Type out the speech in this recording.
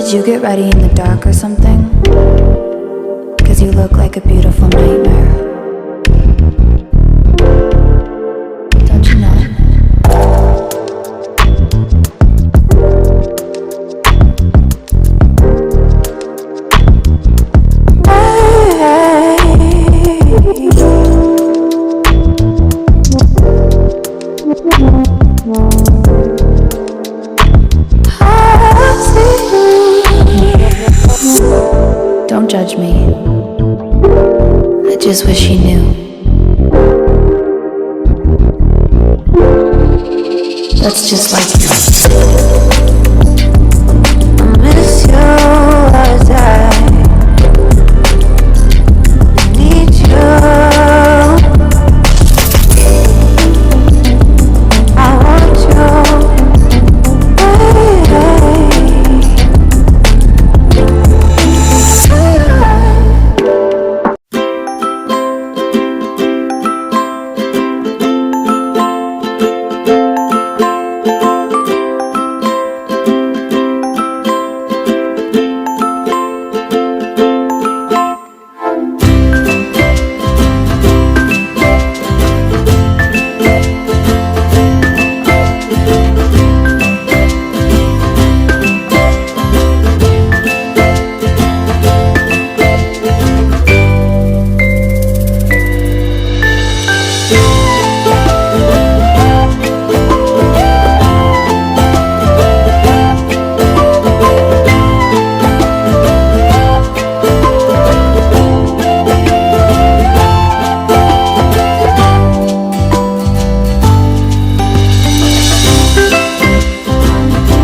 Did you get ready in the dark or something? 'Cause you look like a beautiful nightmare. Don't you know? Don't judge me. I just wish you knew. That's just like you.